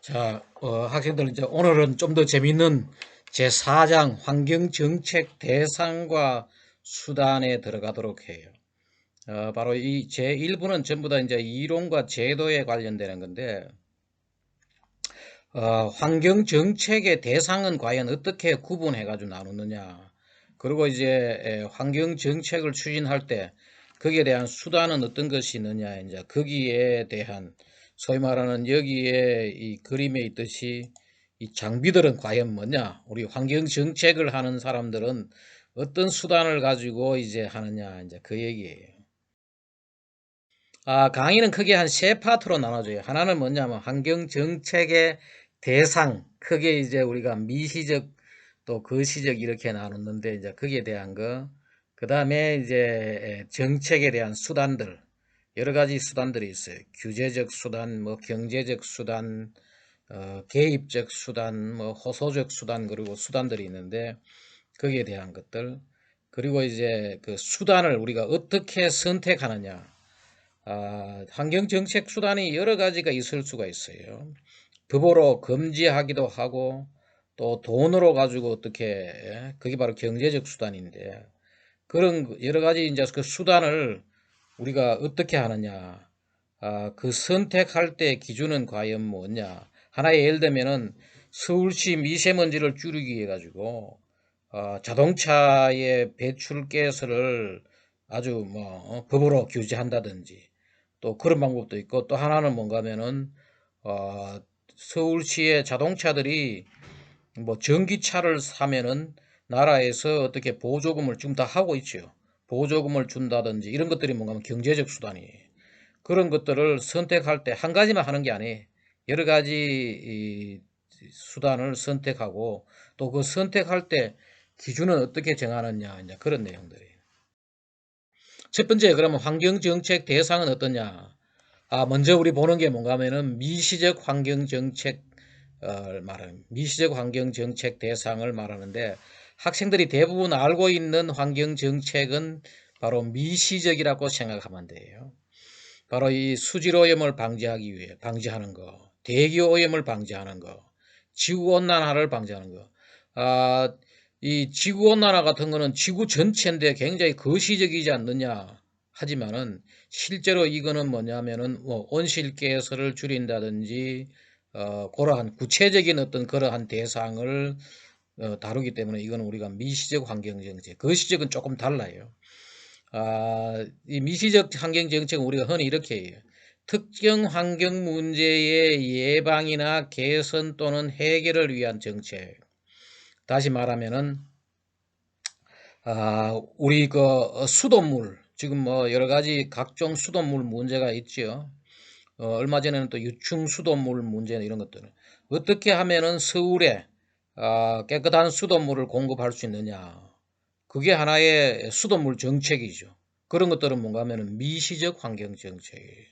자, 학생들 이제 오늘은 좀 더 재미있는 제4장 환경정책 대상과 수단에 들어가도록 해요. 바로 이 제1부는 전부 다 이제 이론과 제도에 관련되는 건데, 환경정책의 대상은 과연 어떻게 구분해가지고 나누느냐. 그리고 이제 환경정책을 추진할 때 거기에 대한 수단은 어떤 것이 있느냐. 이제 거기에 대한 소위 말하는 여기에 이 그림에 있듯이 이 장비들은 과연 뭐냐. 우리 환경정책을 하는 사람들은 어떤 수단을 가지고 이제 하느냐. 이제 그 얘기예요. 강의는 크게 한 세 파트로 나눠져요. 하나는 뭐냐면 환경정책의 대상, 크게 이제 우리가 미시적 또 거시적 이렇게 나눴는데 이제 거기에 대한 거, 그 다음에 이제 정책에 대한 수단들, 여러 가지 수단들이 있어요. 규제적 수단, 뭐 경제적 수단, 개입적 수단, 뭐 호소적 수단, 그리고 수단들이 있는데 거기에 대한 것들, 그리고 이제 그 수단을 우리가 어떻게 선택하느냐. 환경정책 수단이 여러 가지가 있을 수가 있어요. 법으로 금지하기도 하고 또 돈으로 가지고 어떻게 그게 바로 경제적 수단인데 그런 여러 가지 이제 그 수단을 우리가 어떻게 하느냐. 그 선택할 때 기준은 과연 뭐냐. 하나의 예를 들면은 서울시 미세먼지를 줄이기 위해 가지고 자동차의 배출가스를 아주 법으로 규제한다든지 또 그런 방법도 있고, 또 하나는 뭔가 하면은 서울시의 자동차들이 뭐 전기차를 사면은 나라에서 어떻게 보조금을 지금 다 하고 있죠. 보조금을 준다든지 이런 것들이 뭔가 하면 경제적 수단이에요. 그런 것들을 선택할 때 한 가지만 하는 게 아니에요. 여러 가지 수단을 선택하고 또 그 선택할 때 기준은 어떻게 정하느냐, 이제 그런 내용들이에요. 첫 번째, 그러면 환경정책 대상은 어떠냐? 먼저 우리 보는 게 뭔가 하면은 미시적 환경정책, 말하는, 미시적 환경정책 대상을 말하는데 학생들이 대부분 알고 있는 환경정책은 바로 미시적이라고 생각하면 돼요. 바로 이 수질오염을 방지하는 거, 대기오염을 방지하는 거, 지구온난화를 방지하는 거. 이 지구온난화 같은 거는 지구 전체인데 굉장히 거시적이지 않느냐 하지만은 실제로 이거는 뭐냐면은 뭐 온실가스를 줄인다든지 그러한 구체적인 어떤 그러한 대상을 다루기 때문에 이거는 우리가 미시적 환경정책, 거시적은 조금 달라요. 이 미시적 환경정책은 우리가 흔히 이렇게 해요. 특정 환경 문제의 예방이나 개선 또는 해결을 위한 정책. 다시 말하면은 우리 그 수돗물 지금 뭐 여러 가지 각종 수돗물 문제가 있죠. 얼마 전에는 또 유충 수돗물 문제나 이런 것들은 어떻게 하면은 서울에 깨끗한 수돗물을 공급할 수 있느냐. 그게 하나의 수돗물 정책이죠. 그런 것들은 뭔가 하면은 미시적 환경 정책이에요.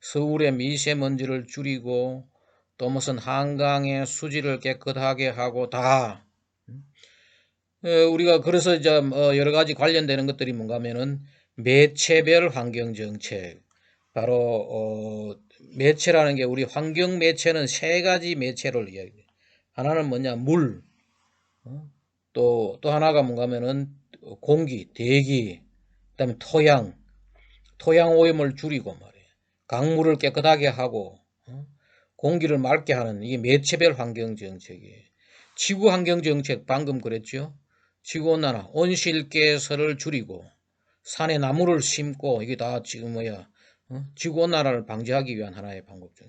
서울의 미세먼지를 줄이고 또 무슨 한강의 수질을 깨끗하게 하고 다 우리가 그래서 이제 여러 가지 관련되는 것들이 뭔가 하면은 매체별 환경 정책. 바로 매체라는 게 우리 환경 매체는 세 가지 매체를 이야기해요. 하나는 뭐냐? 물. 또 하나가 뭔가 하면은 공기, 대기, 그다음에 토양 오염을 줄이고 말이에요. 강물을 깨끗하게 하고 공기를 맑게 하는 이게 매체별 환경 정책이에요. 지구 환경 정책 방금 그랬죠. 지구 온난화, 온실가스를 줄이고 산에 나무를 심고 이게 다 지금 지구 온난화를 방지하기 위한 하나의 방법이죠.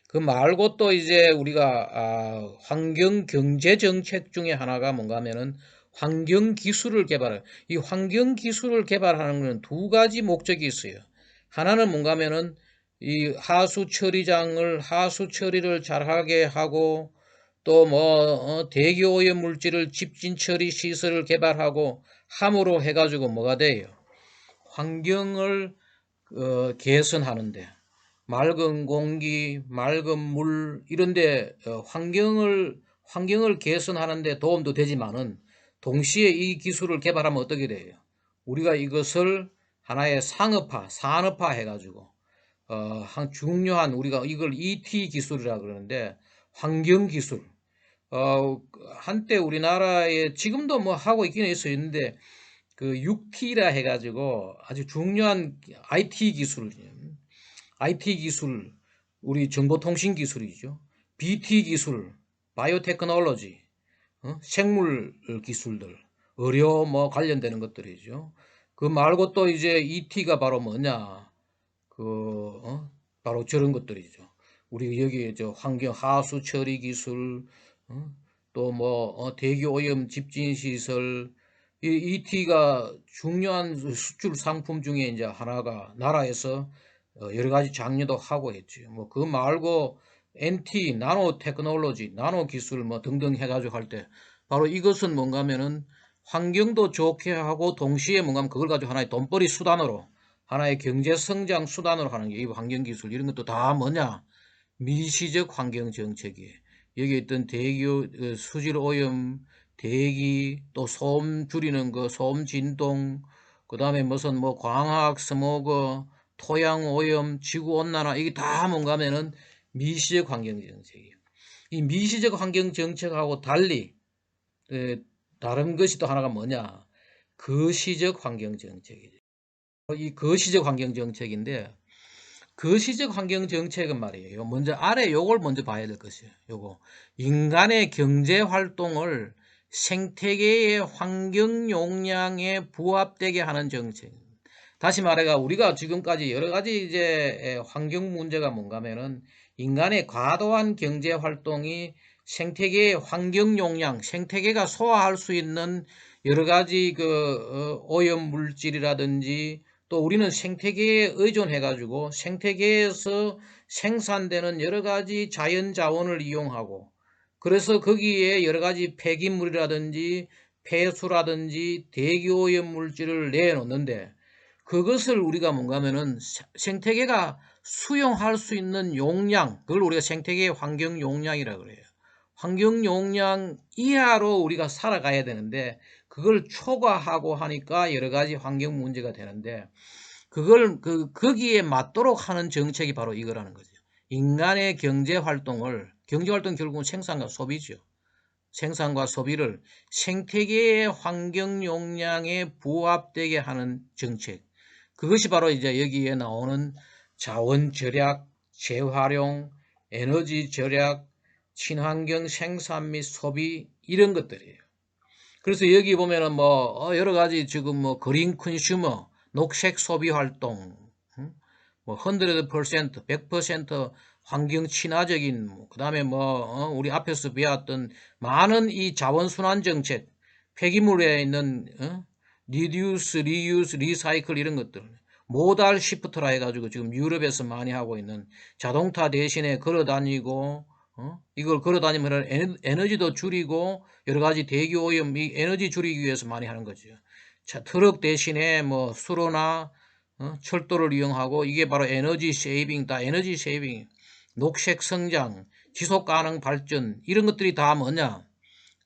그 말고 또 이제 우리가 환경 경제 정책 중에 하나가 뭔가 하면은 환경 기술을 개발해. 이 환경 기술을 개발하는 것은 두 가지 목적이 있어요. 하나는 뭔가 하면은 이 하수 처리를 잘하게 하고 또 뭐 대기 오염 물질을 집진 처리 시설을 개발하고 함으로 해가지고 뭐가 돼요? 환경을 개선하는데 맑은 공기, 맑은 물 이런데 환경을 개선하는데 도움도 되지만은 동시에 이 기술을 개발하면 어떻게 돼요? 우리가 이것을 하나의 산업화 해가지고 한 중요한 우리가 이걸 ET 기술이라 그러는데 환경 기술. 한때 우리나라에 지금도 뭐 하고 있긴 있는데 그 6T라 해가지고 아주 중요한 IT 기술, 우리 정보통신 기술이죠. BT 기술, 바이오테크놀로지, 생물 기술들, 의료 뭐 관련되는 것들이죠. 그 말고 또 이제 ET가 바로 뭐냐? 바로 저런 것들이죠. 우리 여기 저 환경 하수 처리 기술, 또 뭐 대기 오염 집진 시설, 이 ET가 중요한 수출 상품 중에 이제 하나가 나라에서 여러 가지 장려도 하고 했죠. 뭐 그 말고 NT, 나노 테크놀로지, 나노 기술 뭐 등등 해가지고 할 때 바로 이것은 뭔가 하면은 환경도 좋게 하고 동시에 뭔가 하면 그걸 가지고 하나의 돈벌이 수단으로 하나의 경제 성장 수단으로 하는 게 이 환경 기술 이런 것도 다 뭐냐? 미시적 환경 정책이에요. 여기 있던 대기 수질 오염, 대기 또 소음 줄이는 거, 소음 진동, 그다음에 무슨 뭐 광학 스모그, 토양 오염, 지구 온난화 이게 다 뭔가 하면은 미시적 환경 정책이에요. 이 미시적 환경 정책하고 달리 다른 것이 또 하나가 뭐냐? 거시적 환경 정책이죠. 이 거시적 환경 정책인데 거시적 환경 정책은 말이에요. 먼저 아래 요걸 먼저 봐야 될 것이에요. 요거 인간의 경제 활동을 생태계의 환경 용량에 부합되게 하는 정책. 다시 말해가 우리가 지금까지 여러 가지 이제 환경 문제가 뭔가면은 인간의 과도한 경제 활동이 생태계의 환경 용량, 생태계가 소화할 수 있는 여러 가지 오염 물질이라든지 또 우리는 생태계에 의존해 가지고 생태계에서 생산되는 여러 가지 자연 자원을 이용하고 그래서 거기에 여러 가지 폐기물이라든지 폐수라든지 대기오염 물질을 내놓는데 그것을 우리가 뭔가 하면은 생태계가 수용할 수 있는 용량, 그걸 우리가 생태계의 환경 용량이라고 그래요. 환경 용량 이하로 우리가 살아가야 되는데 그걸 초과하고 하니까 여러 가지 환경 문제가 되는데 그걸 거기에 맞도록 하는 정책이 바로 이거라는 거죠. 인간의 경제 활동 결국은 생산과 소비죠. 생산과 소비를 생태계의 환경 용량에 부합되게 하는 정책. 그것이 바로 이제 여기에 나오는 자원 절약, 재활용, 에너지 절약, 친환경 생산 및 소비 이런 것들이에요. 그래서 여기 보면은 뭐 여러 가지 지금 뭐 그린 컨슈머, 녹색 소비 활동, 뭐 100%, 100% 환경 친화적인 그다음에 뭐 우리 앞에서 배웠던 많은 이 자원순환 정책, 폐기물에 있는 리듀스, 리유스, 리사이클 이런 것들 모달 시프트라 해가지고 지금 유럽에서 많이 하고 있는 자동차 대신에 걸어다니고 이걸 걸어다니면 에너지도 줄이고 여러 가지 대기 오염 이 에너지 줄이기 위해서 많이 하는 거죠. 자, 트럭 대신에 뭐 수로나 철도를 이용하고 이게 바로 에너지 세이빙, 에너지 세이빙, 녹색 성장, 지속 가능 발전 이런 것들이 다 뭐냐?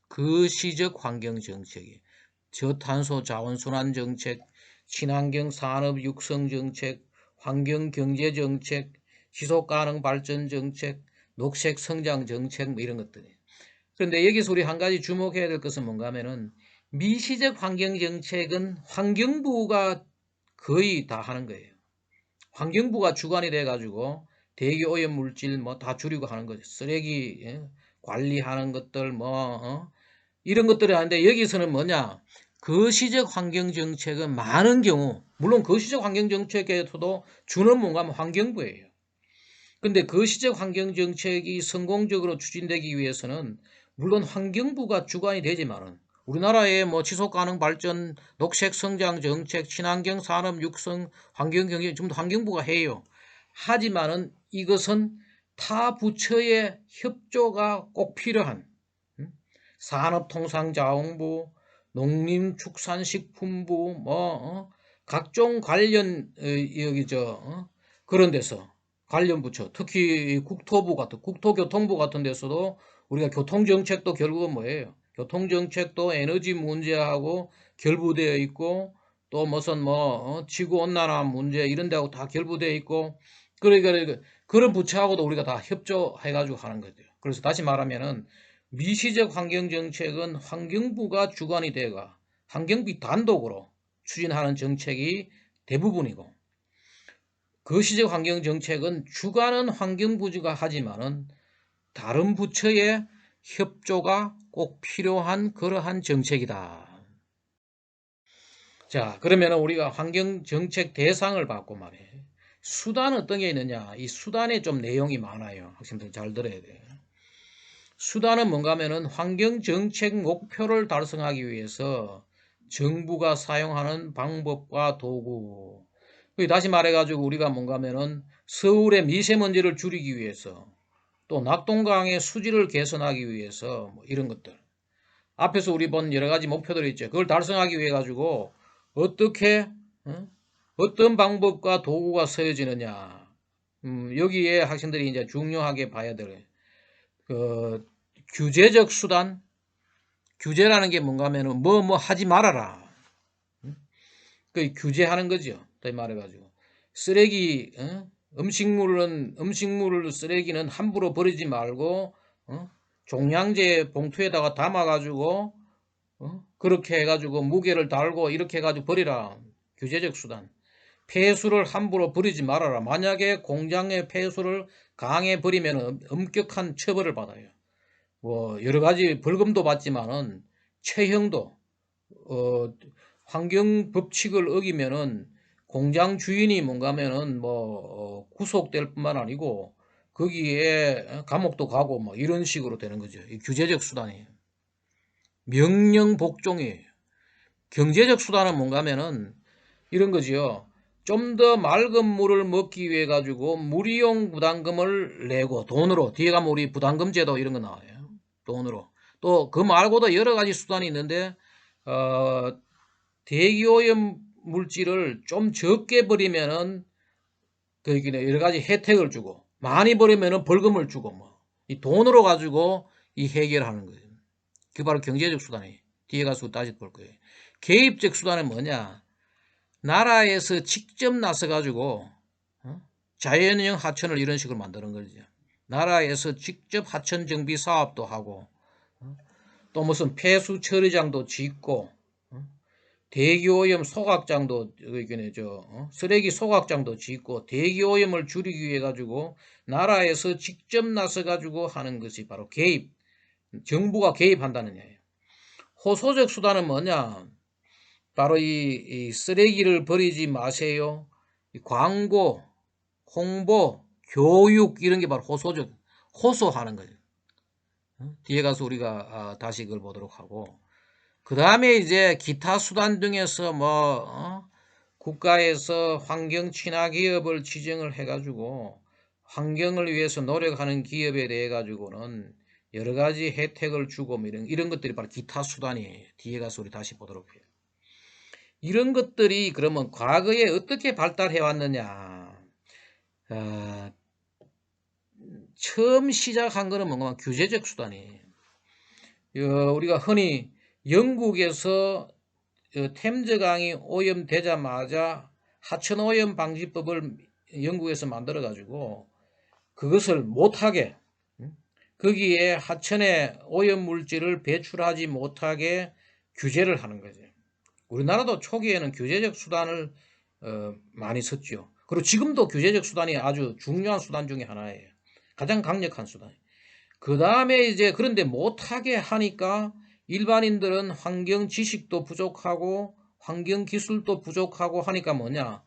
거시적 환경 정책이에요. 저탄소 자원순환 정책, 친환경 산업 육성 정책, 환경 경제 정책, 지속 가능 발전 정책, 녹색 성장 정책 뭐 이런 것들이에요. 그런데 여기서 우리 한 가지 주목해야 될 것은 뭔가 하면은 미시적 환경 정책은 환경부가 거의 다 하는 거예요. 환경부가 주관이 돼 가지고 대기 오염 물질 뭐 다 줄이고 하는 거죠. 쓰레기 관리하는 것들 뭐 이런 것들이 하는데 여기서는 뭐냐? 거시적 환경 정책은 많은 경우 물론 거시적 환경 정책에서도 주는 뭔가 하면 환경부예요. 근데 거시적 환경 정책이 성공적으로 추진되기 위해서는 물론 환경부가 주관이 되지만은 우리나라의 뭐 지속 가능 발전, 녹색 성장 정책, 친환경 산업 육성, 환경 경제 전부 환경부가 해요. 하지만은 이것은 타 부처의 협조가 꼭 필요한 산업통상자원부, 농림축산식품부 각종 관련 여기 그런 데서 관련 부처 특히 국토교통부 같은 데서도 우리가 교통정책도 결국은 뭐예요? 교통정책도 에너지 문제하고 결부되어 있고 또 무슨 지구온난화 문제 이런 데하고 다 결부되어 있고 그러니까 그런 부처하고도 우리가 다 협조해가지고 하는 거죠. 그래서 다시 말하면은 미시적 환경정책은 환경부가 주관이 되가 환경부 단독으로 추진하는 정책이 대부분이고, 거시적 환경정책은 주관은 환경부가 하지만은 다른 부처의 협조가 꼭 필요한 그러한 정책이다. 자, 그러면 우리가 환경정책 대상을 받고 말이에요. 수단은 어떤 게 있느냐? 이 수단에 좀 내용이 많아요. 학생들 잘 들어야 돼요. 수단은 뭔가 하면은 환경정책 목표를 달성하기 위해서 정부가 사용하는 방법과 도구. 다시 말해가지고 우리가 뭔가 하면은 서울의 미세먼지를 줄이기 위해서, 또 낙동강의 수질을 개선하기 위해서 뭐 이런 것들. 앞에서 우리 본 여러 가지 목표들이 있죠. 그걸 달성하기 위해 가지고 어떻게 어떤 방법과 도구가 쓰여지느냐. 여기에 학생들이 이제 중요하게 봐야 될 그 규제적 수단. 규제라는 게 뭔가 하면은 뭐 하지 말아라. 그 규제하는 거죠. 더 말해가지고 쓰레기 음식물을 쓰레기는 함부로 버리지 말고 종량제 봉투에다가 담아가지고 그렇게 해가지고 무게를 달고 이렇게 해가지고 버리라. 규제적 수단. 폐수를 함부로 버리지 말아라. 만약에 공장의 폐수를 강에 버리면 엄격한 처벌을 받아요. 뭐 여러 가지 벌금도 받지만은 처형도, 환경 법칙을 어기면은 공장 주인이 뭔가 하면은 뭐 구속될 뿐만 아니고 거기에 감옥도 가고 뭐 이런 식으로 되는 거죠. 이 규제적 수단이에요. 명령 복종이에요. 경제적 수단은 뭔가 하면은 이런 거지요. 좀 더 맑은 물을 먹기 위해 가지고 물이용 부담금을 내고 돈으로, 뒤에 가면 우리 부담금 제도 이런 거 나와요. 돈으로. 또 그 말고도 여러 가지 수단이 있는데 대기오염 물질을 좀 적게 버리면은 그 여러 가지 혜택을 주고, 많이 버리면은 벌금을 주고 뭐 이 돈으로 가지고 이 해결하는 거예요. 그게 바로 경제적 수단이에요. 뒤에 가서 다시 볼 거예요. 개입적 수단은 뭐냐? 나라에서 직접 나서 가지고 자연형 하천을 이런 식으로 만드는 거죠. 나라에서 직접 하천 정비 사업도 하고, 또 무슨 폐수 처리장도 짓고, 대기오염 소각장도 쓰레기 소각장도 짓고, 대기오염을 줄이기 위해 가지고 나라에서 직접 나서 가지고 하는 것이 바로 개입, 정부가 개입한다는 얘기예요. 호소적 수단은 뭐냐? 바로 이 쓰레기를 버리지 마세요. 광고, 홍보, 교육 이런 게 바로 호소적, 호소하는 거예요. 뒤에 가서 우리가 다시 그걸 보도록 하고, 그 다음에 이제 기타 수단 중에서 뭐 국가에서 환경 친화 기업을 지정을 해가지고 환경을 위해서 노력하는 기업에 대해 가지고는 여러 가지 혜택을 주고 뭐 이런 것들이 바로 기타 수단이에요. 뒤에 가서 우리 다시 보도록 해요. 이런 것들이 그러면 과거에 어떻게 발달해 왔느냐? 처음 시작한 거는 뭔가 규제적 수단이에요. 우리가 흔히 영국에서 템즈강이 오염되자마자 하천오염 방지법을 영국에서 만들어 가지고 그것을 못하게, 거기에 하천에 오염 물질을 배출하지 못하게 규제를 하는 거죠. 우리나라도 초기에는 규제적 수단을 많이 썼죠. 그리고 지금도 규제적 수단이 아주 중요한 수단 중에 하나예요. 가장 강력한 수단. 그 다음에 이제 그런데 못하게 하니까 일반인들은 환경 지식도 부족하고 환경 기술도 부족하고 하니까 뭐냐?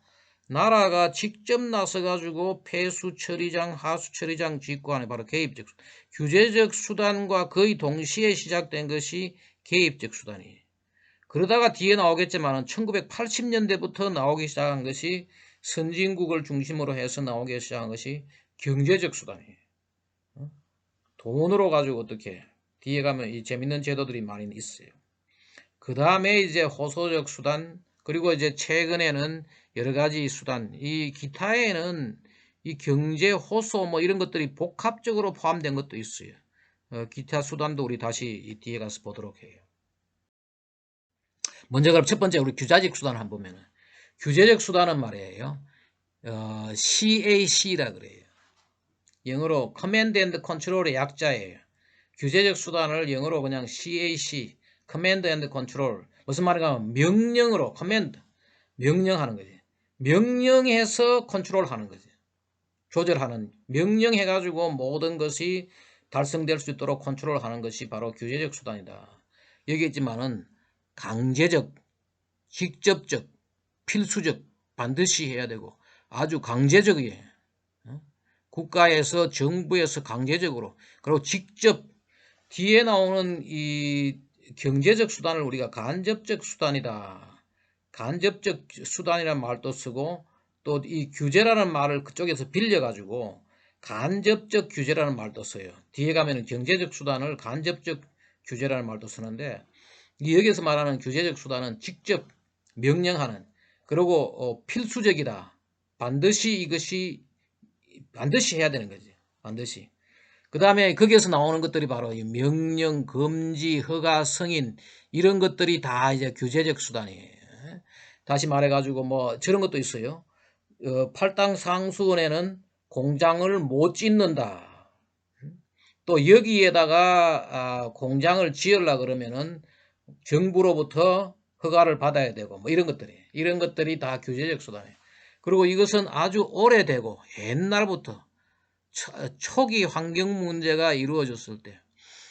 나라가 직접 나서 가지고 폐수 처리장, 하수 처리장 짓고 하는 바로 개입적 수단. 규제적 수단과 거의 동시에 시작된 것이 개입적 수단이에요. 그러다가 뒤에 나오겠지만 1980년대부터 나오기 시작한 것이, 선진국을 중심으로 해서 나오기 시작한 것이 경제적 수단이에요. 돈으로 가지고 어떻게, 뒤에 가면 이 재밌는 제도들이 많이 있어요. 그 다음에 이제 호소적 수단, 그리고 이제 최근에는 여러 가지 수단, 이 기타에는 이 경제 호소 뭐 이런 것들이 복합적으로 포함된 것도 있어요. 기타 수단도 우리 다시 이 뒤에 가서 보도록 해요. 먼저 그럼 첫 번째 우리 규제적 수단을 한번 보면은, 규제적 수단은 말이에요. CAC라 그래요. 영어로 Command and Control의 약자예요. 규제적 수단을 영어로 그냥 CAC, Command and Control. 무슨 말인가 하면 명령으로, Command, 명령하는 거지. 명령해서 컨트롤하는 거지. 조절하는, 명령해가지고 모든 것이 달성될 수 있도록 컨트롤하는 것이 바로 규제적 수단이다. 여기 있지만은 강제적, 직접적, 필수적, 반드시 해야 되고 아주 강제적이에요. 국가에서, 정부에서 강제적으로, 그리고 직접 뒤에 나오는 이 경제적 수단을 우리가 간접적 수단이다. 간접적 수단이라는 말도 쓰고 또 이 규제라는 말을 그쪽에서 빌려가지고 간접적 규제라는 말도 써요. 뒤에 가면은 경제적 수단을 간접적 규제라는 말도 쓰는데 여기서 말하는 규제적 수단은 직접 명령하는, 그리고 필수적이다. 반드시 이것이 반드시 해야 되는 거지. 반드시. 그 다음에 거기에서 나오는 것들이 바로 이 명령, 금지, 허가, 승인 이런 것들이 다 이제 규제적 수단이에요. 다시 말해가지고 뭐 저런 것도 있어요. 팔당 상수원에는 공장을 못 짓는다. 또 여기에다가 공장을 지으려 그러면은 정부로부터 허가를 받아야 되고 뭐 이런 것들이 다 규제적 수단이에요. 그리고 이것은 아주 오래되고 옛날부터 초기 환경 문제가 이루어졌을 때,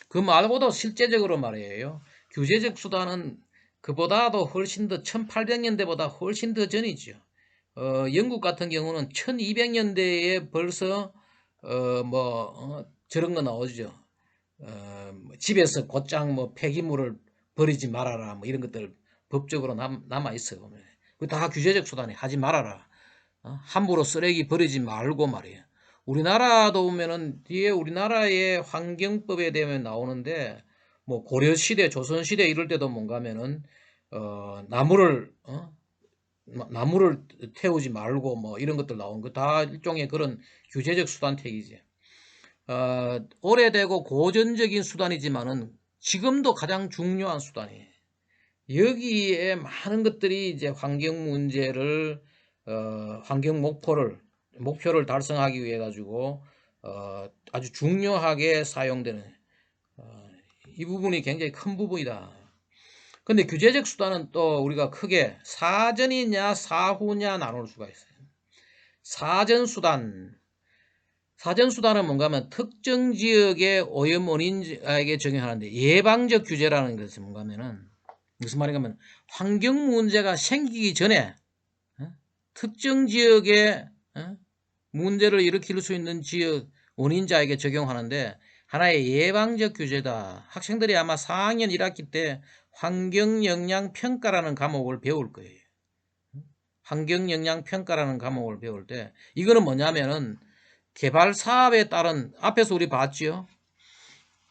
그 말고도 실제적으로 말이에요. 규제적 수단은 그보다도 훨씬 더 1800년대보다 훨씬 더 전이죠. 영국 같은 경우는 1200년대에 벌써 저런 거 나오죠. 집에서 곧장 뭐 폐기물을 버리지 말아라 뭐 이런 것들 법적으로 남아 있어요. 그 다 규제적 수단이 하지 말아라. 함부로 쓰레기 버리지 말고 말이에요. 우리나라도 보면은 뒤에 우리나라의 환경법에 대면 나오는데 뭐 고려시대, 조선시대 이럴 때도 뭔가면은 나무를 태우지 말고 뭐 이런 것들 나온 거 다 일종의 그런 규제적 수단택이지. 오래되고 고전적인 수단이지만은 지금도 가장 중요한 수단이에요. 여기에 많은 것들이 이제 환경 문제를 환경 목표를 달성하기 위해 가지고 아주 중요하게 사용되는 이 부분이 굉장히 큰 부분이다. 근데 규제적 수단은 또 우리가 크게 사전이냐 사후냐 나눌 수가 있어요. 사전수단은 뭔가 하면 특정 지역의 오염 원인에게 적용하는데, 예방적 규제라는 것은 뭔가 하면은 무슨 말인가 하면 환경 문제가 생기기 전에 특정 지역에 문제를 일으킬 수 있는 지역 원인자에게 적용하는데 하나의 예방적 규제다. 학생들이 아마 4학년 1학기 때 환경영향평가라는 과목을 배울 거예요. 환경영향평가라는 과목을 배울 때 이거는 뭐냐면은 개발 사업에 따른, 앞에서 우리 봤죠?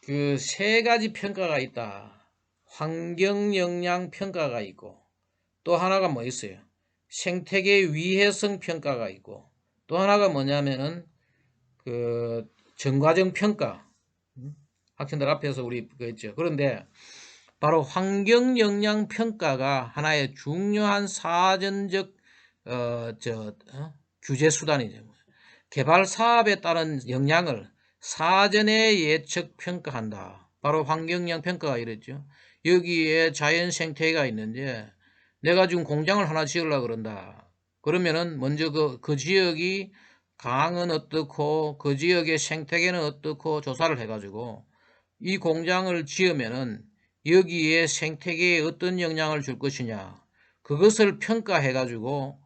그 세 가지 평가가 있다. 환경영향평가가 있고 또 하나가 뭐 있어요? 생태계 위해성 평가가 있고 또 하나가 뭐냐면은 그 전과정 평가. 학생들 앞에서 우리 그랬죠. 그런데 바로 환경 영향 평가가 하나의 중요한 사전적 규제 수단이죠. 개발 사업에 따른 영향을 사전에 예측 평가한다. 바로 환경 영향 평가가 이랬죠. 여기에 자연 생태계가 있는데 내가 지금 공장을 하나 지으려고 그런다. 그러면은 먼저 그 지역이 강은 어떻고 그 지역의 생태계는 어떻고 조사를 해가지고 이 공장을 지으면은 여기에 생태계에 어떤 영향을 줄 것이냐, 그것을 평가해가지고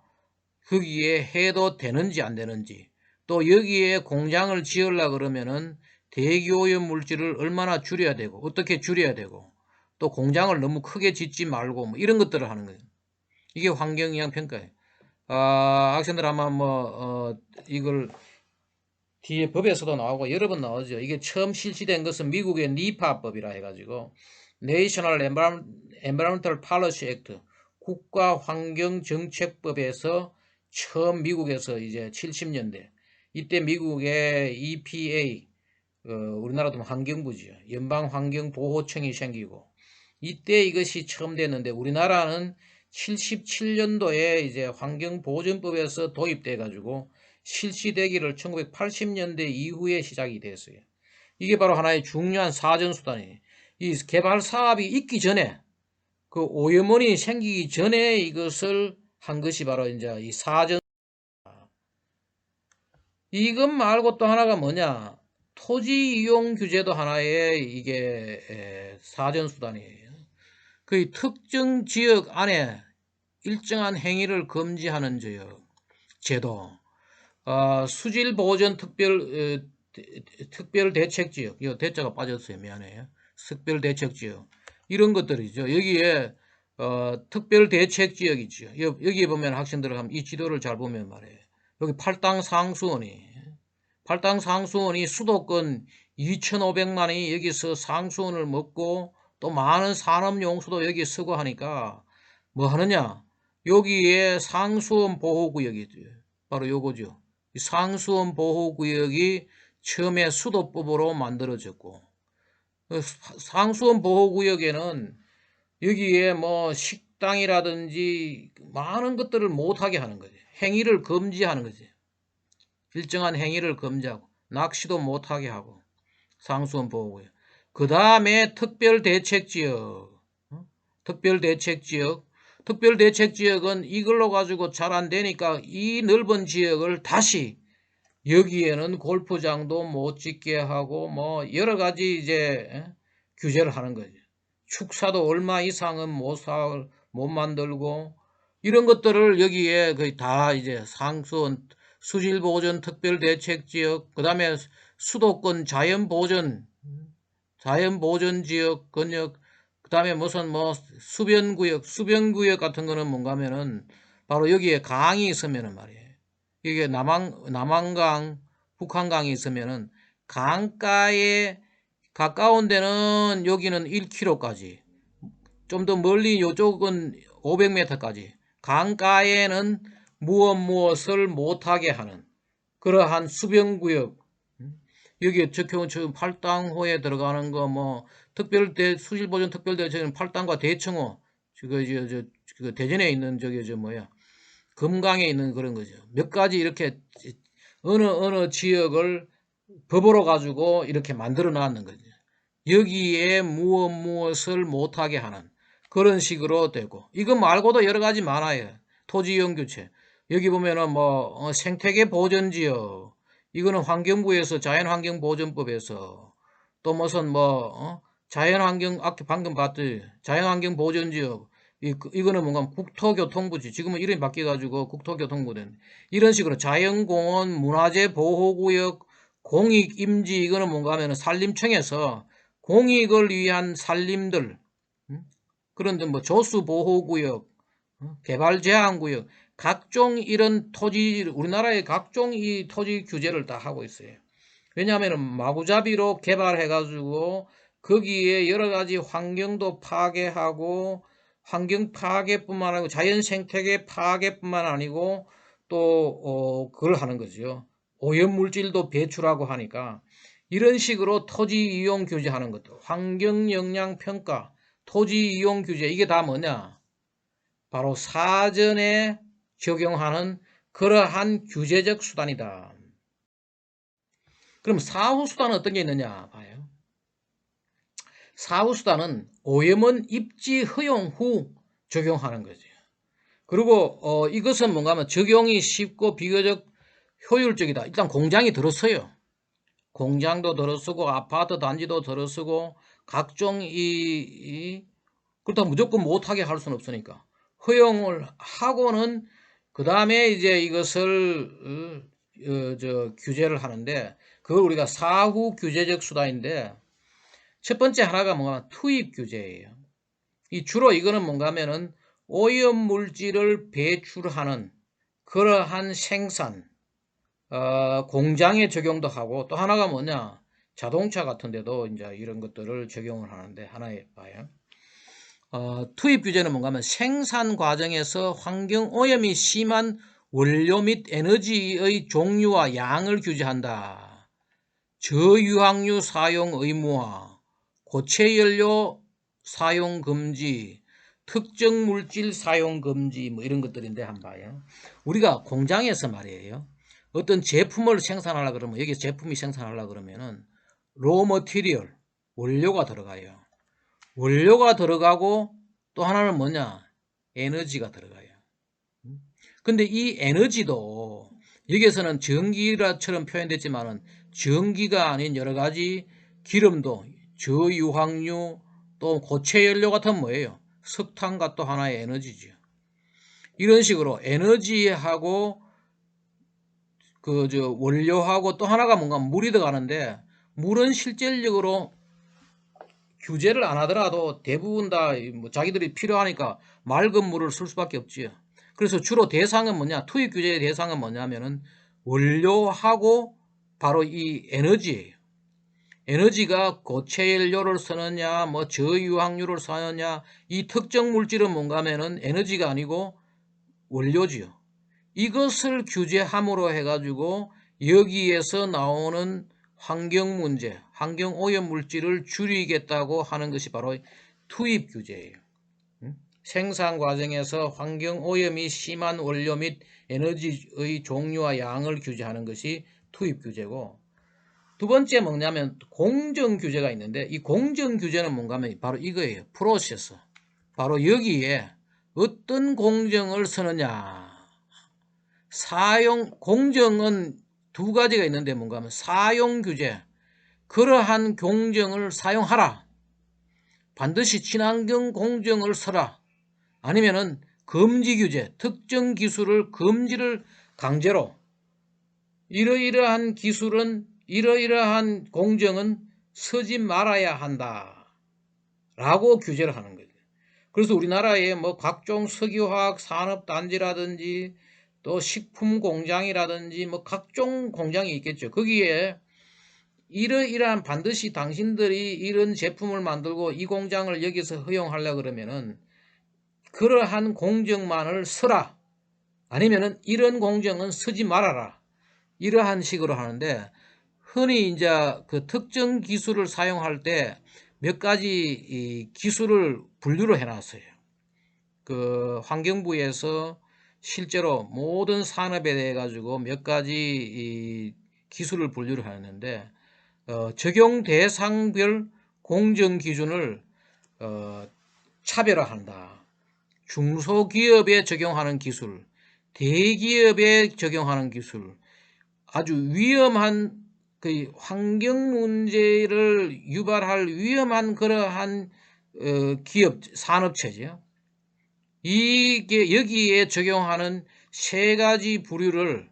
거기에 해도 되는지 안 되는지, 또 여기에 공장을 지으려고 그러면은 대기오염 물질을 얼마나 줄여야 되고 어떻게 줄여야 되고 또 공장을 너무 크게 짓지 말고 뭐 이런 것들을 하는 거예요. 이게 환경영향 평가예요. 학생들 아마 이걸 뒤에 법에서도 나오고 여러 번 나오죠. 이게 처음 실시된 것은 미국의 니파법이라 해가지고 National Environmental Policy Act 국가환경정책법에서 처음 미국에서 이제 70년대 이때 미국의 EPA 우리나라도 환경부죠. 연방환경보호청이 생기고 이때 이것이 처음 됐는데 우리나라는 77년도에 이제 환경보전법에서 도입돼 가지고 실시되기를 1980년대 이후에 시작이 됐어요. 이게 바로 하나의 중요한 사전수단이에요. 이 개발 사업이 있기 전에, 그 오염원이 생기기 전에 이것을 한 것이 바로 이제 이 사전. 이것 말고 또 하나가 뭐냐? 토지 이용 규제도 하나의 이게 사전수단이에요. 그 특정 지역 안에 일정한 행위를 금지하는 제도, 수질 보전 특별 대책 지역, 이 대자가 빠졌어요. 미안해요. 특별 대책 지역, 이런 것들이죠. 여기에 특별 대책 지역이죠. 여기 보면 학생들 하면 이 지도를 잘 보면 말이에요. 여기 팔당 상수원이 수도권 2,500만이 여기서 상수원을 먹고 또 많은 산업용수도 여기 쓰고 하니까 뭐 하느냐? 여기에 상수원 보호구역이 바로 요거죠. 이 상수원 보호구역이 처음에 수도법으로 만들어졌고, 상수원 보호구역에는 여기에 뭐 식당이라든지 많은 것들을 못하게 하는 거지. 행위를 금지하는 거지. 일정한 행위를 금지하고 낚시도 못하게 하고. 상수원 보호구역. 그 다음에 특별대책지역. 특별대책지역은 이걸로 가지고 잘 안 되니까 이 넓은 지역을 다시 여기에는 골프장도 못 짓게 하고 뭐 여러 가지 이제 규제를 하는 거죠. 축사도 얼마 이상은 못 만들고, 이런 것들을 여기에 거의 다 이제 상수원 수질보전 특별대책지역, 그 다음에 수도권 자연보전지역 권역, 그 다음에 무슨 뭐 수변구역 같은 거는 뭔가 하면은 바로 여기에 강이 있으면은 말이에요. 이게 남한강, 북한강이 있으면은 강가에 가까운 데는 여기는 1km까지, 좀 더 멀리 요쪽은 500m까지, 강가에는 무엇을 못하게 하는 그러한 수변구역. 여기 지금 팔당호에 들어가는 거 뭐 수질보전 특별대책은 팔당과 대청호, 그 대전에 있는 금강에 있는 그런 거죠. 몇 가지 이렇게 어느 지역을 법으로 가지고 이렇게 만들어 놨는 거죠. 여기에 무엇을 못하게 하는 그런 식으로 되고, 이거 말고도 여러 가지 많아요. 토지 이용 규제. 여기 보면은 뭐 생태계 보전지역, 이거는 환경부에서 자연환경보전법에서, 또 무슨 자연환경, 아까 방금 봤듯이 자연환경보전지역, 이거는 뭔가 국토교통부지. 지금은 이름이 바뀌어가지고 국토교통부 된. 이런 식으로 자연공원, 문화재 보호구역, 공익임지, 이거는 뭔가 하면은 산림청에서 공익을 위한 산림들, 그런데 뭐 조수보호구역, 개발제한구역, 각종 이런 우리나라의 각종 이 토지 규제를 다 하고 있어요. 왜냐하면 마구잡이로 개발해가지고 거기에 여러 가지 환경도 파괴하고, 환경 파괴뿐만 아니고 자연 생태계 파괴뿐만 아니고 또 그걸 하는 거죠. 오염물질도 배출하고 하니까 이런 식으로 토지 이용 규제하는 것도, 환경 영향 평가, 토지 이용 규제, 이게 다 뭐냐? 바로 사전에 적용하는 그러한 규제적 수단이다. 그럼 사후수단은 어떤 게 있느냐 봐요. 사후수단은 오염원 입지 허용 후 적용하는 거죠. 그리고 이것은 뭔가 하면 적용이 쉽고 비교적 효율적이다. 일단 공장이 들어서요. 공장도 들어서고 아파트 단지도 들어서고 각종 그렇다고 무조건 못하게 할 수는 없으니까 허용을 하고는 그 다음에 이제 이것을 규제를 하는데, 그걸 우리가 사후 규제적 수단인데, 첫 번째 하나가 뭔가 투입 규제예요. 주로 이거는 뭔가 하면은 오염 물질을 배출하는 그러한 생산, 공장에 적용도 하고, 또 하나가 뭐냐, 자동차 같은 데도 이제 이런 것들을 적용을 하는데, 하나에 봐요. 투입 규제는 뭔가 하면 생산 과정에서 환경 오염이 심한 원료 및 에너지의 종류와 양을 규제한다. 저유황유 사용 의무화, 고체 연료 사용 금지, 특정 물질 사용 금지 뭐 이런 것들인데 한번 봐요. 우리가 공장에서 말이에요. 어떤 제품을 생산하려 그러면 여기 제품이 생산하려 그러면은 로 머티리얼 원료가 들어가요. 원료가 들어가고 또 하나는 뭐냐? 에너지가 들어가요. 근데 이 에너지도 여기에서는 전기라처럼 표현됐지만은 전기가 아닌 여러 가지 기름도 저유황유 또 고체 연료 같은 뭐예요? 석탄과 또 하나의 에너지죠. 이런 식으로 에너지하고 원료하고 또 하나가 뭔가 물이 들어가는데 물은 실질적으로 규제를 안 하더라도 대부분 다 뭐 자기들이 필요하니까 맑은 물을 쓸 수밖에 없지요. 그래서 주로 대상은 뭐냐? 투입 규제의 대상은 뭐냐면은 원료하고 바로 이 에너지예요. 에너지가 고체 연료를 쓰느냐, 뭐 저유황유를 쓰느냐, 이 특정 물질은 뭔가 하면은 에너지가 아니고 원료지요. 이것을 규제함으로 해가지고 여기에서 나오는 환경 문제, 환경 오염 물질을 줄이겠다고 하는 것이 바로 투입 규제예요. 생산 과정에서 환경 오염이 심한 원료 및 에너지의 종류와 양을 규제하는 것이 투입 규제고, 두 번째 뭐냐면 공정 규제가 있는데, 이 공정 규제는 뭔가 하면 바로 이거예요. 프로세서. 바로 여기에 어떤 공정을 쓰느냐. 공정은 두 가지가 있는데 뭔가 하면 사용 규제. 그러한 공정을 사용하라. 반드시 친환경 공정을 써라. 아니면은 금지 규제, 특정 기술을 금지를 강제로 이러이러한 기술은 이러이러한 공정은 쓰지 말아야 한다 라고 규제를 하는 거죠. 그래서 우리나라에 뭐 각종 석유화학 산업단지라든지 또 식품공장이라든지 뭐 각종 공장이 있겠죠. 거기에 이러이러한 반드시 당신들이 이런 제품을 만들고 이 공장을 여기서 허용하려고 그러면은 그러한 공정만을 써라. 아니면은 이런 공정은 쓰지 말아라. 이러한 식으로 하는데, 흔히 이제 그 특정 기술을 사용할 때 몇 가지 기술을 분류를 해놨어요. 그 환경부에서 실제로 모든 산업에 대해 가지고 몇 가지 기술을 분류를 하는데, 적용 대상별 공정 기준을 차별화한다. 중소기업에 적용하는 기술, 대기업에 적용하는 기술, 아주 위험한 그 환경 문제를 유발할 위험한 그러한 기업 산업체죠. 이게 여기에 적용하는 세 가지 부류를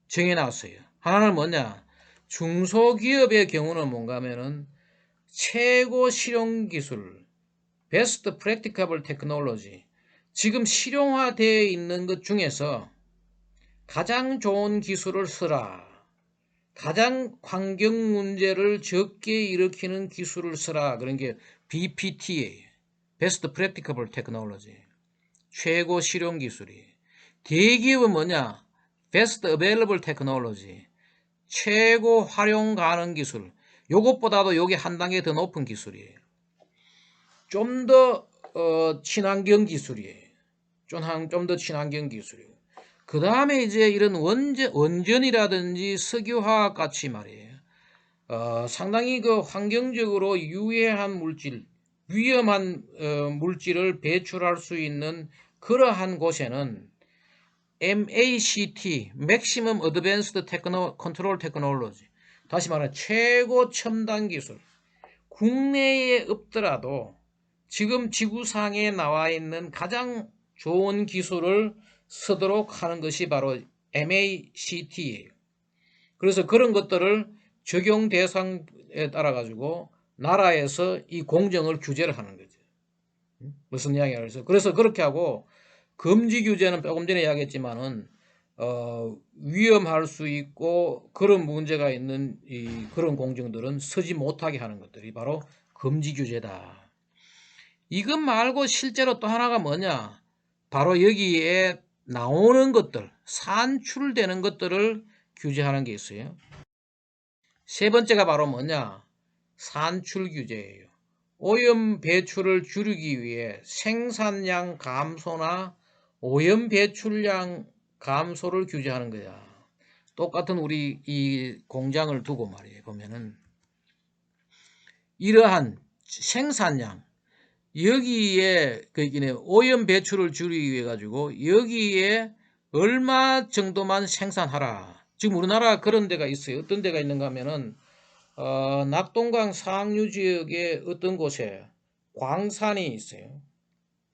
정해놨어요. 하나는 뭐냐? 중소기업의 경우는 뭔가 하면은 최고 실용 기술, 베스트 프랙티커블 테크놀로지, 지금 실용화되어 있는 것 중에서 가장 좋은 기술을 쓰라. 가장 환경 문제를 적게 일으키는 기술을 쓰라. 그런 게 BPT예요. 베스트 프랙티커블 테크놀로지. 최고 실용 기술이. 대기업은 뭐냐? 베스트 어베일러블 테크놀로지. 최고 활용 가능 기술. 요것보다도 요게 한 단계 더 높은 기술이에요. 좀 더 친환경 기술이에요. 좀 더 친환경 기술이에요. 그 다음에 이제 이런 원전이라든지 석유화학 같이 말이에요. 상당히 그 환경적으로 유해한 물질, 위험한 물질을 배출할 수 있는 그러한 곳에는 MACT, Maximum Advanced Control Technology, 다시 말하면 최고 첨단 기술, 국내에 없더라도 지금 지구상에 나와 있는 가장 좋은 기술을 쓰도록 하는 것이 바로 MACT예요. 그래서 그런 것들을 적용 대상에 따라 가지고 나라에서 이 공정을 규제를 하는 거죠. 무슨 이야기가 그래서 그렇게 하고, 금지 규제는 조금 전에 이야기했지만은 위험할 수 있고 그런 문제가 있는 그런 공정들은 쓰지 못하게 하는 것들이 바로 금지 규제다. 이것 말고 실제로 또 하나가 뭐냐? 바로 여기에 나오는 것들, 산출되는 것들을 규제하는 게 있어요. 세 번째가 바로 뭐냐? 산출 규제예요. 오염 배출을 줄이기 위해 생산량 감소나 오염 배출량 감소를 규제하는 거야. 똑같은 우리 이 공장을 두고 말이에요. 보면은 이러한 생산량, 여기에 오염 배출을 줄이기 위해 가지고 여기에 얼마 정도만 생산하라. 지금 우리나라 그런 데가 있어요. 어떤 데가 있는가 하면은 낙동강 상류 지역의 어떤 곳에 광산이 있어요.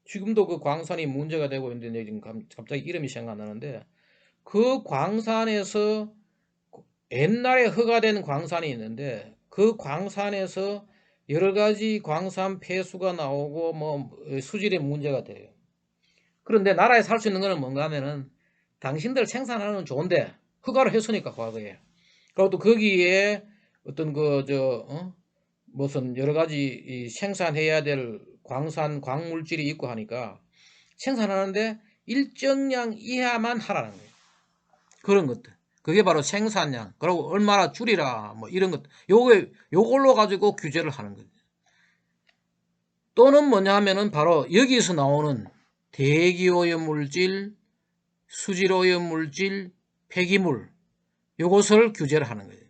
지금도 그 광산이 문제가 되고 있는데 지금 갑자기 이름이 생각 안 나는데, 그 광산에서 옛날에 허가된 광산이 있는데 그 광산에서 여러 가지 광산 폐수가 나오고 뭐 수질에 문제가 돼요. 그런데 나라에 살 수 있는 거는 뭔가 하면은 당신들 생산하는 건 좋은데 허가를 했으니까 과거에. 그리고 또 거기에 어떤 무슨 여러 가지 생산해야 될 광물질이 있고 하니까 생산하는데 일정량 이하만 하라는 거예요. 그런 것들. 그게 바로 생산량. 그리고 얼마나 줄이라 뭐 이런 것. 요걸로 가지고 규제를 하는 거죠. 또는 뭐냐 하면은 바로 여기서 나오는 대기오염물질, 수질오염물질, 폐기물, 요것을 규제를 하는 거예요.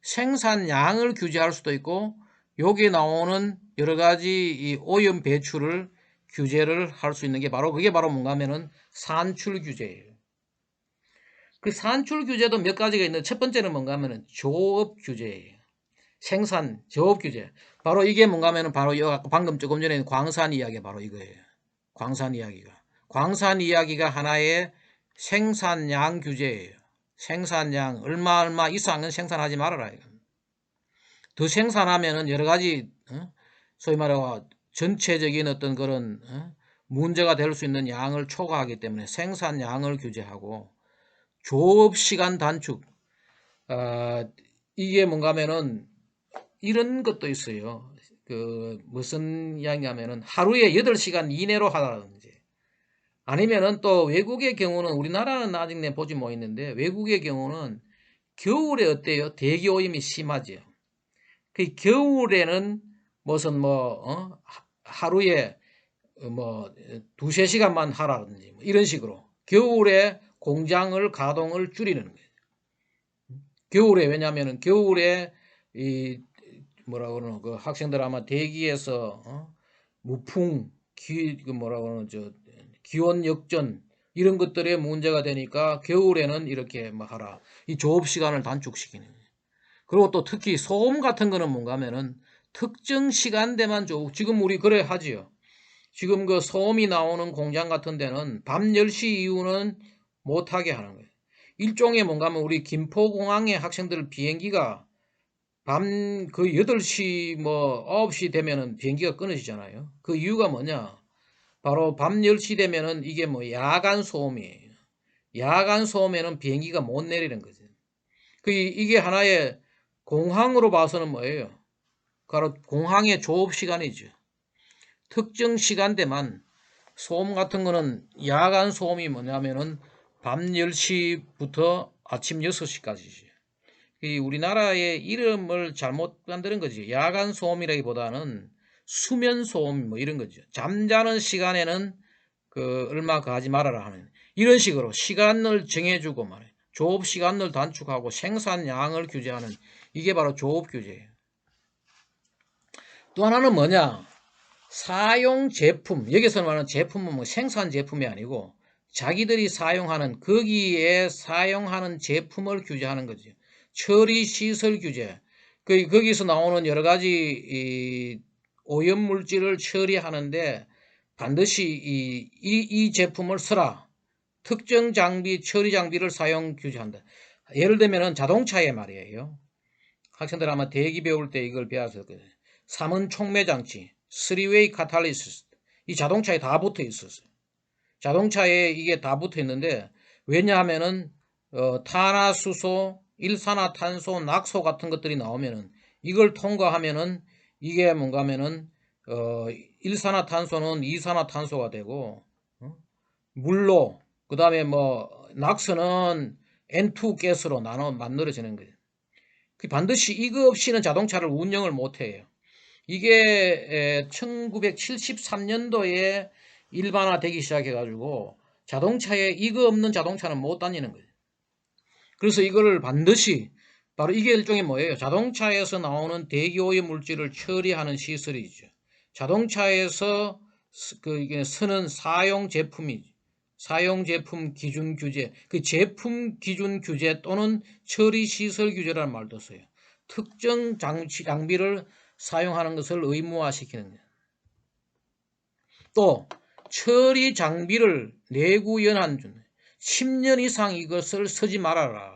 생산량을 규제할 수도 있고 여기에 나오는 여러 가지 이 오염 배출을 규제를 할 수 있는 게 바로 그게 바로 뭔가 하면은 산출 규제예요. 그 산출 규제도 몇 가지가 있는데 첫 번째는 뭔가 하면은 조업 규제예요. 생산, 조업 규제. 바로 이게 뭔가 하면은 바로 방금 조금 전에 광산 이야기 바로 이거예요. 광산 이야기가. 광산 이야기가 하나의 생산량 규제예요. 생산량 얼마 이상은 생산하지 말아라. 더 생산하면은 여러 가지 소위 말하고 전체적인 어떤 그런 문제가 될 수 있는 양을 초과하기 때문에 생산량을 규제하고 조업 시간 단축. 이게 뭔가 하면은 이런 것도 있어요. 무슨 이야기냐면은 하루에 8시간 이내로 하라든지, 아니면은 또 외국의 경우는 우리나라는 아직 내 보지 못했는데 외국의 경우는 겨울에 어때요? 대기 오염이 심하죠. 그 겨울에는 무슨 하루에 뭐 2~3시간만 하라든지 뭐 이런 식으로 겨울에 공장을 가동을 줄이는 거예요. 겨울에. 왜냐하면은 겨울에 이 뭐라 그러는 그 학생들 아마 대기에서 무풍 뭐라 그러는 기온 역전 이런 것들에 문제가 되니까 겨울에는 이렇게 뭐 하라. 이 조업 시간을 단축시키는 거예요. 그리고 또 특히 소음 같은 거는 뭔가 하면은 특정 시간대만 지금 우리 그래 하지요. 지금 그 소음이 나오는 공장 같은 데는 밤 10시 이후는 못하게 하는 거예요. 일종의 뭔가 하면 우리 김포공항의 학생들 비행기가 밤 8시 9시 되면은 비행기가 끊어지잖아요. 그 이유가 뭐냐? 바로 밤 10시 되면은 이게 야간 소음이에요. 야간 소음에는 비행기가 못 내리는 거죠. 이게 하나의 공항으로 봐서는 뭐예요? 바로 공항의 조업 시간이죠. 특정 시간대만. 소음 같은 거는 야간 소음이 뭐냐면은 밤 10시부터 아침 6시까지죠. 우리나라의 이름을 잘못 만드는 거지. 야간 소음이라기보다는 수면 소음 이런 거죠. 잠자는 시간에는 얼마 가지 말아라 하는 이런 식으로 시간을 정해주고 말이에요. 조업 시간을 단축하고 생산량을 규제하는, 이게 바로 조업 규제예요. 또 하나는 뭐냐? 사용 제품. 여기서 말하는 제품은 생산 제품이 아니고 자기들이 사용하는, 거기에 사용하는 제품을 규제하는 거죠. 처리 시설 규제. 거기서 나오는 여러 가지 오염 물질을 처리하는데 반드시 이 제품을 쓰라. 특정 장비, 처리 장비를 사용 규제한다. 예를 들면은 자동차에 말이에요. 학생들 아마 대기 배울 때 이걸 배웠을 거예요. 3원 촉매 장치, 3웨이 카탈리시스. 이 자동차에 다 붙어 있었어요. 자동차에 이게 다 붙어 있는데, 왜냐하면은 탄화수소, 일산화탄소, 낙소 같은 것들이 나오면은 이걸 통과하면은 이게 뭔가 하면은 일산화탄소는 이산화탄소가 되고 물로, 그 다음에 낙서는 N2 가스로 나눠 만들어지는 거예요. 반드시 이거 없이는 자동차를 운영을 못 해요. 이게 1973년도에 일반화되기 시작해가지고 자동차에 이거 없는 자동차는 못 다니는 거예요. 그래서 이거를 반드시 바로 이게 일종의 뭐예요? 자동차에서 나오는 대기오염 물질을 처리하는 시설이죠. 자동차에서 이게 쓰는 사용 제품 기준 규제, 그 제품 기준 규제 또는 처리 시설 규제라는 말도 써요. 특정 장비를 사용하는 것을 의무화시키는 거예요. 또 처리 장비를 내구 연한 10년 이상 이것을 쓰지 말아라.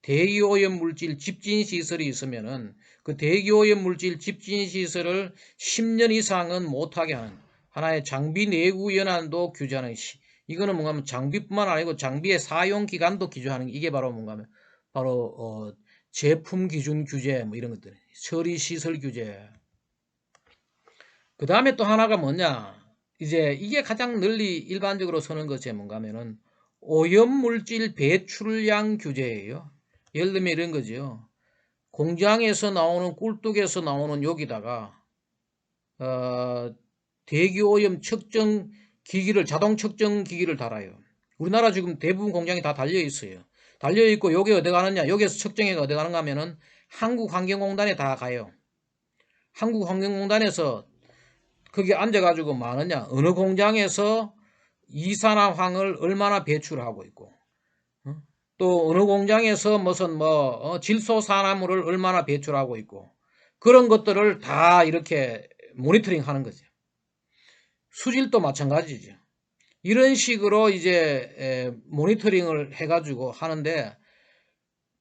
대기오염 물질 집진 시설이 있으면은 그 대기오염 물질 집진 시설을 10년 이상은 못하게 하는 하나의 장비 내구 연한도 규제하는 이거는 뭔가 하면 장비뿐만 아니고 장비의 사용 기간도 규제하는 이게 바로 뭔가 하면 바로 제품 기준 규제 뭐 이런 것들, 처리 시설 규제. 그 다음에 또 하나가 뭐냐? 이제 이게 가장 널리 일반적으로 쓰는 것이 뭔가 하면은 오염물질 배출량 규제예요. 예를 들면 이런 거죠. 공장에서 나오는 꿀뚝에서 나오는 여기다가 대기오염 측정 기기를 자동 측정 기기를 달아요. 우리나라 지금 대부분 공장이 다 달려 있어요. 달려 있고 여기 어디 가느냐? 여기에서 측정해가 어디 가는가 하면은 한국환경공단에 다 가요. 한국환경공단에서 거기 앉아가지고 뭐 하느냐? 어느 공장에서 이산화황을 얼마나 배출하고 있고 또 어느 공장에서 무슨 질소산화물을 얼마나 배출하고 있고 그런 것들을 다 이렇게 모니터링 하는 거죠. 수질도 마찬가지죠. 이런 식으로 이제 모니터링을 해가지고 하는데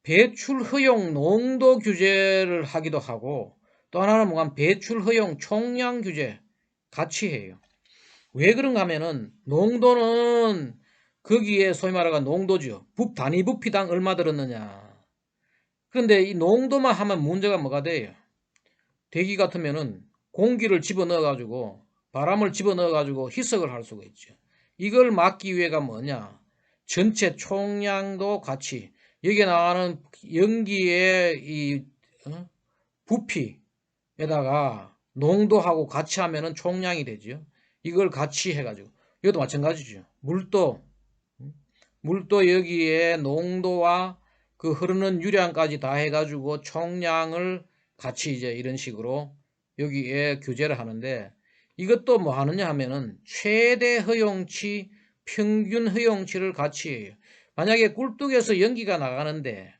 배출 허용 농도 규제를 하기도 하고 또 하나는 뭐가 배출 허용 총량 규제 같이 해요. 왜 그런가 하면은 농도는 거기에 소위 말하는 농도죠. 단위 부피당 얼마 들었느냐. 그런데 이 농도만 하면 문제가 뭐가 돼요? 대기 같으면은 공기를 집어넣어 가지고 바람을 집어넣어 가지고 희석을 할 수가 있죠. 이걸 막기 위해가 뭐냐? 전체 총량도 같이 여기에 나가는 연기의 이 부피에다가 농도하고 같이 하면은 총량이 되죠. 이걸 같이 해가지고 이것도 마찬가지죠. 물도 여기에 농도와 그 흐르는 유량까지 다 해가지고 총량을 같이 이제 이런 식으로 여기에 규제를 하는데 이것도 뭐 하느냐 하면은 최대 허용치, 평균 허용치를 같이 해요. 만약에 꿀뚝에서 연기가 나가는데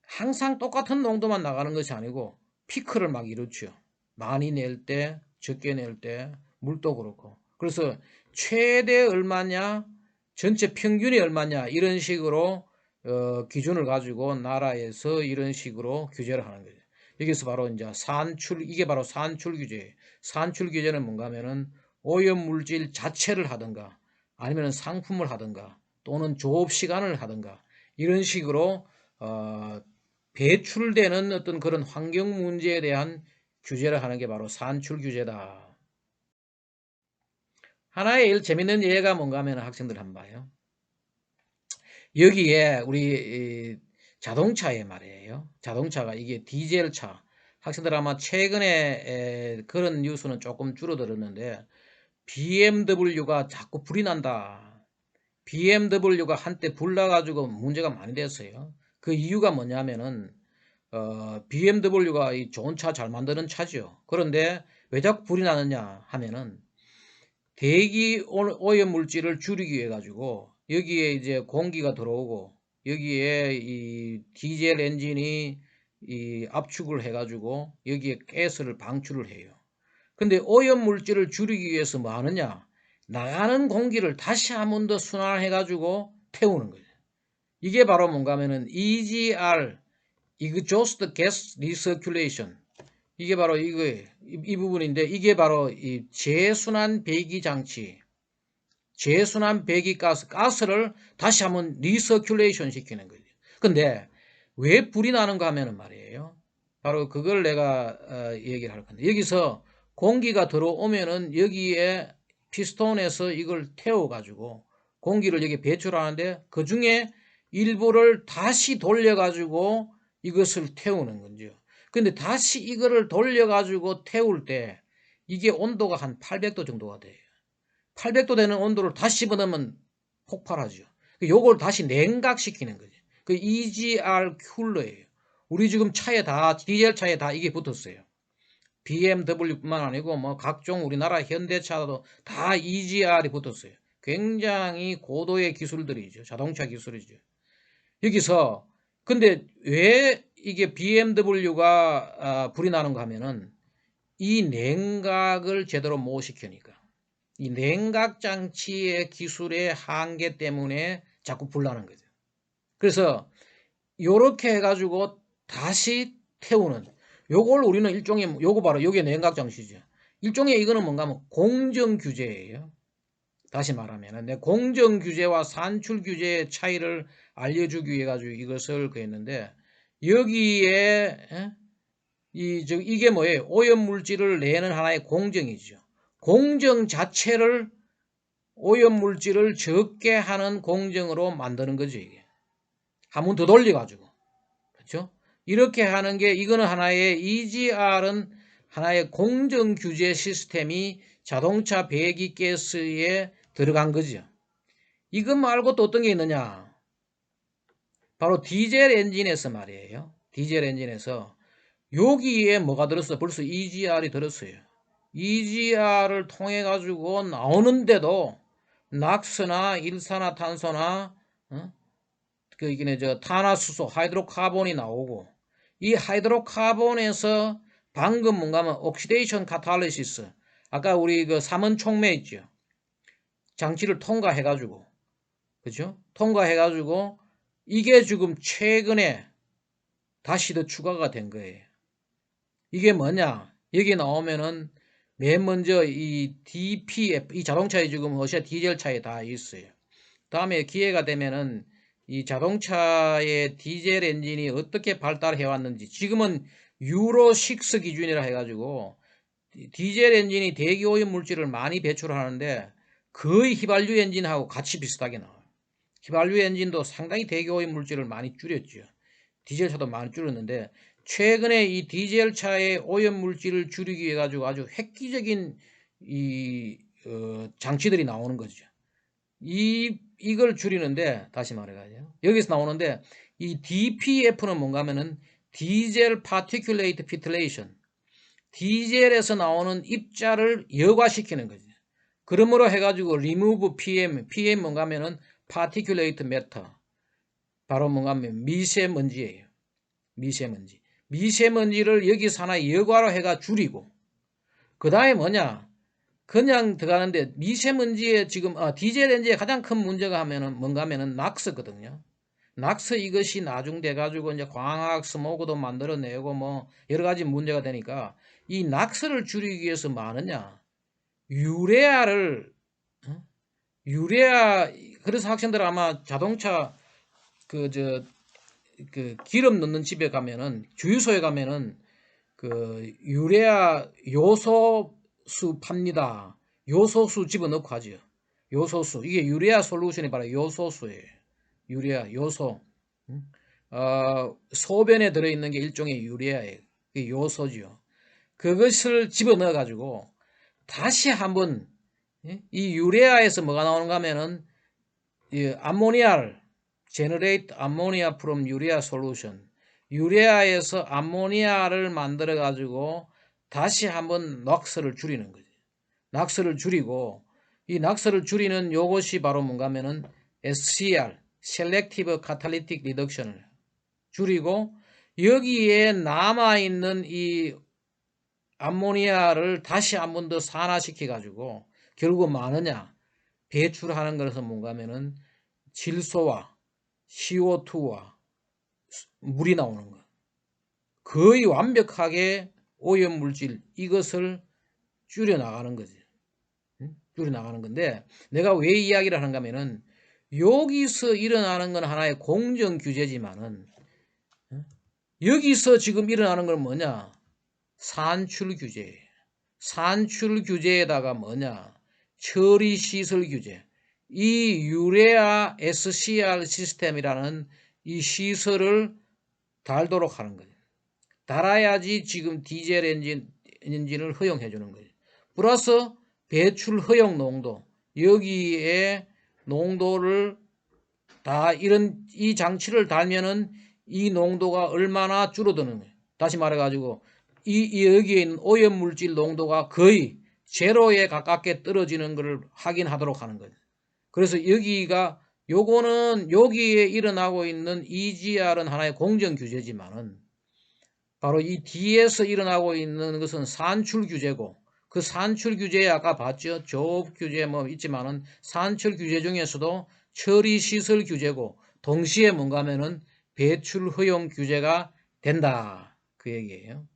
항상 똑같은 농도만 나가는 것이 아니고 피크를 막 이루죠. 많이 낼 때, 적게 낼 때, 물도 그렇고. 그래서 최대 얼마냐, 전체 평균이 얼마냐 이런 식으로 기준을 가지고 나라에서 이런 식으로 규제를 하는 거죠. 여기서 바로 이제 이게 바로 산출 규제예요. 산출 규제는 뭔가 하면은 오염 물질 자체를 하든가 아니면 상품을 하든가 또는 조업 시간을 하든가 이런 식으로 배출되는 어떤 그런 환경 문제에 대한 규제를 하는 게 바로 산출 규제다. 하나의 재밌는 예가 뭔가 하면 학생들 한번 봐요. 여기에 우리 자동차에 말이에요. 자동차가 이게 디젤차. 학생들 아마 최근에 그런 뉴스는 조금 줄어들었는데 BMW가 자꾸 불이 난다. BMW가 한때 불 나가지고 문제가 많이 됐어요. 그 이유가 뭐냐면은 BMW가 이 좋은 차 잘 만드는 차죠. 그런데 왜 자꾸 불이 나느냐 하면은 대기 오염 물질을 줄이기 위해 가지고 여기에 이제 공기가 들어오고 여기에 이 디젤 엔진이 이 압축을 해 가지고 여기에 가스를 방출을 해요. 근데 오염 물질을 줄이기 위해서 뭐 하느냐? 나가는 공기를 다시 한 번 더 순환해 가지고 태우는 거예요. 이게 바로 뭔가 하면은 EGR, Exhaust Gas Recirculation. 이게 바로 이 부분인데 이게 바로 이 재순환 배기 장치, 재순환 배기 가스를 다시 한번 리서큘레이션 시키는 거죠. 근데 왜 불이 나는가 하면은 말이에요. 바로 그걸 내가 얘기를 할 건데 여기서 공기가 들어오면은 여기에 피스톤에서 이걸 태워가지고 공기를 여기 배출하는데 그 중에 일부를 다시 돌려가지고 이것을 태우는 거죠. 근데 다시 이거를 돌려가지고 태울 때 이게 온도가 한 800도 정도가 돼요. 800도 되는 온도를 다시 집어넣으면 폭발하죠. 요걸 다시 냉각시키는 거죠. 그 EGR 쿨러예요. 우리 지금 차에 다, 디젤 차에 다 이게 붙었어요. BMW뿐만 아니고 뭐 각종 우리나라 현대차도 다 EGR이 붙었어요. 굉장히 고도의 기술들이죠. 자동차 기술이죠. 여기서 근데 왜 이게 BMW가 불이 나는가 하면은 이 냉각을 제대로 못 시키니까 이 냉각 장치의 기술의 한계 때문에 자꾸 불나는 거죠. 그래서 요렇게 해가지고 다시 태우는 요걸 우리는 일종의 요거 바로 요게 냉각 장치죠. 일종의 이거는 뭔가 하면 공정 규제예요. 다시 말하면 내 공정 규제와 산출 규제의 차이를 알려주기 위해 가지고 이것을 그랬는데 여기에 이게 뭐예요? 오염 물질을 내는 하나의 공정이죠. 공정 자체를 오염 물질을 적게 하는 공정으로 만드는 거죠. 이게 한 번 더 돌려가지고 그렇죠? 이렇게 하는 게 이거는 하나의 EGR은 하나의 공정 규제 시스템이 자동차 배기가스에 들어간 거죠. 이것 말고 또 어떤 게 있느냐? 바로 디젤 엔진에서 말이에요. 디젤 엔진에서 여기에 뭐가 들었어? 벌써 EGR이 들었어요. EGR을 통해 가지고 나오는데도 낙스나 일산화탄소나 이게 탄화수소, 하이드로카본이 나오고 이 하이드로카본에서 방금 뭔가 하면 옥시데이션 카탈리시스 아까 우리 그 삼원 촉매 있죠. 장치를 통과해 가지고 그죠? 통과해 가지고 이게 지금 최근에 다시 더 추가가 된 거예요. 이게 뭐냐? 여기 나오면은 맨 먼저 이 DPF 이 자동차에 지금 러시아 디젤 차에 다 있어요. 다음에 기회가 되면은 이 자동차의 디젤 엔진이 어떻게 발달해 왔는지 지금은 유로 6 기준이라 해가지고 디젤 엔진이 대기 오염 물질을 많이 배출하는데 거의 휘발유 엔진하고 같이 비슷하게 나와요. 휘발유 엔진도 상당히 대기 오염 물질을 많이 줄였죠. 디젤차도 많이 줄였는데 최근에 이 디젤차의 오염 물질을 줄이기 위해 가지고 아주 획기적인 장치들이 나오는 거죠. 이걸 줄이는데 다시 말해가지고 여기서 나오는데 이 DPF는 뭔가 하면은 디젤 파티큘레이트 피틀레이션 디젤에서 나오는 입자를 여과시키는 거죠. 그러므로 해가지고 remove PM 뭔가 하면은 particulate matter 바로 뭔가 하면 미세먼지예요. 미세먼지를 여기서 하나 여과로 해가 줄이고 그 다음에 뭐냐 그냥 들어가는데 미세먼지에 지금 디젤 엔진의 가장 큰 문제가 하면은 뭔가 하면은 낙스거든요. 낙스 이것이 나중돼 가지고 이제 광학 스모그도 만들어내고 뭐 여러 가지 문제가 되니까 이 낙스를 줄이기 위해서 뭐 하느냐 유레아를 유레아 그래서 학생들 아마 자동차 그 기름 넣는 집에 가면은 주유소에 가면은 그 유레아 요소수 팝니다. 요소수 집어넣고 하죠. 요소수 이게 유레아 솔루션이 바로 요소수예요. 유레아 요소 소변에 들어있는 게 일종의 유레아예요. 요소죠. 그것을 집어넣어 가지고 다시 한번 이 유레아에서 뭐가 나오는가 하면은 암모니아를 generate ammonia from urea solution 유레아에서 암모니아를 만들어 가지고 다시 한번 낙스를 줄이는 거지. 낙스를 줄이고 이 낙스를 줄이는 요것이 바로 뭔가 하면은 SCR Selective Catalytic Reduction을 줄이고 여기에 남아있는 이 암모니아를 다시 한 번 더 산화시켜 가지고 결국 뭐 하느냐 배출하는 것은 뭔가 하면은 질소와 CO2와 물이 나오는 거. 거의 완벽하게 오염물질 이것을 줄여 나가는 거지. 줄여 나가는 건데 내가 왜 이야기를 하는가 하면은 여기서 일어나는 건 하나의 공정 규제지만은 여기서 지금 일어나는 건 뭐냐? 산출 규제. 산출 규제에다가 뭐냐? 처리 시설 규제. 이 유레아 SCR 시스템이라는 이 시설을 달도록 하는 거예요. 달아야지 지금 디젤 엔진을 허용해 주는 거예요. 플러스 배출 허용 농도, 여기에 농도를 다 이 장치를 달면은 이 농도가 얼마나 줄어드는 거예요. 다시 말해가지고 여기에 있는 오염물질 농도가 거의 제로에 가깝게 떨어지는 것을 확인하도록 하는 거예요. 그래서 요거는 여기에 일어나고 있는 EGR은 하나의 공정 규제지만은 바로 이 뒤에서 일어나고 있는 것은 산출 규제고, 그 산출 규제에 아까 봤죠? 조업 규제 뭐 있지만은 산출 규제 중에서도 처리 시설 규제고, 동시에 뭔가 하면은 배출 허용 규제가 된다. 그 얘기예요.